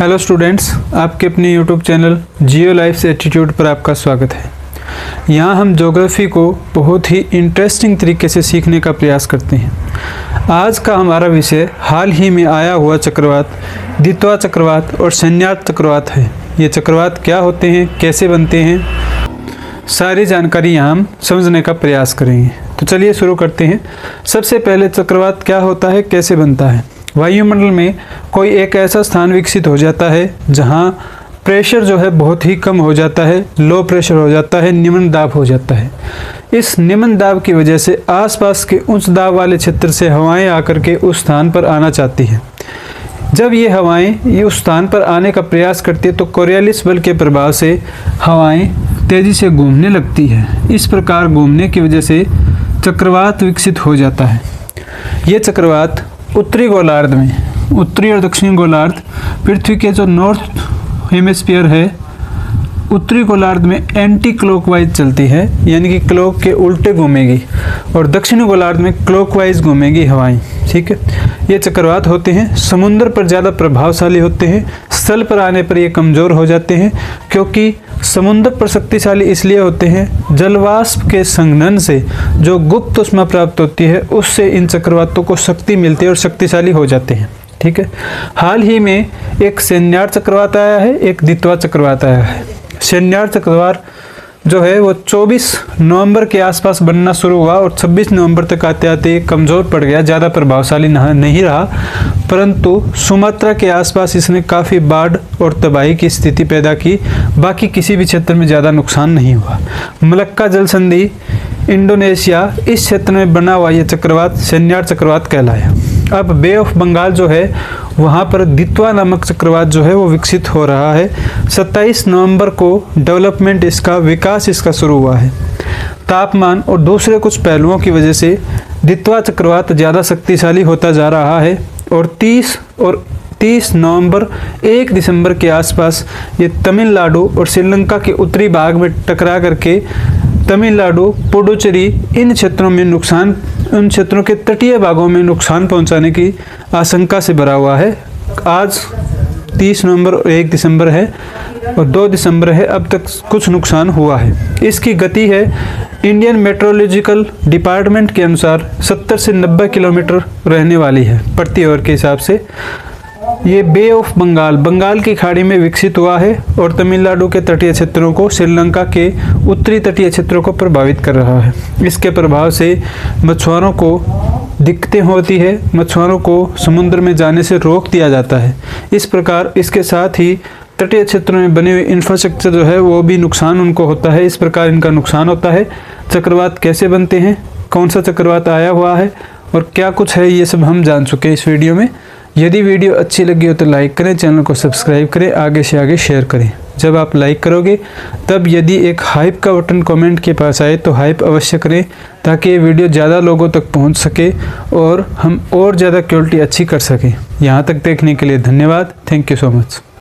Hello students, आपके अपने YouTube channel जियो life से एटीट्यूड पर आपका स्वागत है। यहाँ हम ज्योग्राफी को बहुत ही इंटरेस्टिंग तरीके से सीखने का प्रयास करते हैं। आज का हमारा विषय हाल ही में आया हुआ चक्रवात, दित्वा चक्रवात और सन्यार्त चक्रवात है। ये चक्रवात क्या होते हैं, कैसे बनते हैं, सारी जानकारी यहाँ हम समझने का प्रयास करेंगे। तो चलिए शुरू करते हैं। सबसे पहले चक्रवात क्या होता है, कैसे बनता है। वायुमंडल में कोई एक ऐसा स्थान विकसित हो जाता है जहाँ प्रेशर जो है बहुत ही कम हो जाता है, लो प्रेशर हो जाता है, निम्न दाब हो जाता है। इस निम्न दाब की वजह से आसपास के उच्च दाब वाले क्षेत्र से हवाएं आकर के उस स्थान पर आना चाहती हैं। जब ये हवाएं उस स्थान पर आने का प्रयास करती है तो कोरियोलिस बल के प्रभाव से हवाएं तेज़ी से घूमने लगती है। इस प्रकार घूमने की वजह से चक्रवात विकसित हो जाता है। ये चक्रवात उत्तरी गोलार्ध में, उत्तरी और दक्षिणी गोलार्ध, पृथ्वी के जो नॉर्थ हेमिस्फीयर है, उत्तरी गोलार्ध में एंटी क्लॉकवाइज चलती है, यानी कि क्लॉक के उल्टे घूमेगी, और दक्षिणी गोलार्ध में क्लॉकवाइज घूमेगी हवाएं। ठीक है, ये चक्रवात होते हैं, समुद्र पर ज़्यादा प्रभावशाली होते हैं, स्थल पर आने पर ये कमज़ोर हो जाते हैं, क्योंकि समुद्र पर शक्तिशाली इसलिए होते हैं, जलवाष्प के संघनन से जो गुप्त ऊष्मा प्राप्त होती है उससे इन चक्रवातों को शक्ति मिलती है और शक्तिशाली हो जाते हैं। ठीक है, हाल ही में एक सन्यार्त चक्रवात आया है, एक दित्वा चक्रवात आया है। सन्यार्त चक्रवात जो है वो 24 नवंबर के आसपास बनना शुरू हुआ और 26 नवंबर तक आते आते कमज़ोर पड़ गया, ज़्यादा प्रभावशाली नहीं रहा, परंतु सुमात्रा के आसपास इसने काफ़ी बाढ़ और तबाही की स्थिति पैदा की। बाकी किसी भी क्षेत्र में ज़्यादा नुकसान नहीं हुआ। मलक्का जल संधि, इंडोनेशिया, इस क्षेत्र में बना हुआ ये चक्रवात सन्यार्त चक्रवात कहलाया। अब बे ऑफ बंगाल जो है वहाँ पर दित्वा नामक चक्रवात जो है वो विकसित हो रहा है। 27 नवंबर को डेवलपमेंट इसका, विकास इसका शुरू हुआ है। तापमान और दूसरे कुछ पहलुओं की वजह से दित्वा चक्रवात ज़्यादा शक्तिशाली होता जा रहा है और 30 नवंबर 1 दिसंबर के आसपास ये तमिलनाडु और श्रीलंका के उत्तरी भाग में टकरा करके तमिलनाडु, पुडुचेरी, इन क्षेत्रों में नुकसान, उन क्षेत्रों के तटीय भागों में नुकसान पहुंचाने की आशंका से भरा हुआ है। आज 30 नवंबर और 1 दिसंबर है और 2 दिसंबर है, अब तक कुछ नुकसान हुआ है। इसकी गति है इंडियन मेट्रोलॉजिकल डिपार्टमेंट के अनुसार 70 से 90 किलोमीटर रहने वाली है प्रति आवर के हिसाब से। ये बे ऑफ बंगाल, बंगाल की खाड़ी में विकसित हुआ है और तमिलनाडु के तटीय क्षेत्रों को, श्रीलंका के उत्तरी तटीय क्षेत्रों को प्रभावित कर रहा है। इसके प्रभाव से मछुआरों को दिक्कतें होती है, मछुआरों को समुद्र में जाने से रोक दिया जाता है। इस प्रकार इसके साथ ही तटीय क्षेत्रों में बने हुए इंफ्रास्ट्रक्चर जो है वो भी नुकसान उनको होता है। इस प्रकार इनका नुकसान होता है। चक्रवात कैसे बनते हैं, कौन सा चक्रवात आया हुआ है और क्या कुछ है, ये सब हम जान चुके हैं इस वीडियो में। यदि वीडियो अच्छी लगी हो तो लाइक करें, चैनल को सब्सक्राइब करें, आगे से आगे शेयर करें। जब आप लाइक करोगे तब यदि एक हाइप का बटन कमेंट के पास आए तो हाइप अवश्य करें, ताकि ये वीडियो ज़्यादा लोगों तक पहुंच सके और हम और ज़्यादा क्वालिटी अच्छी कर सकें। यहाँ तक देखने के लिए धन्यवाद। Thank you so much.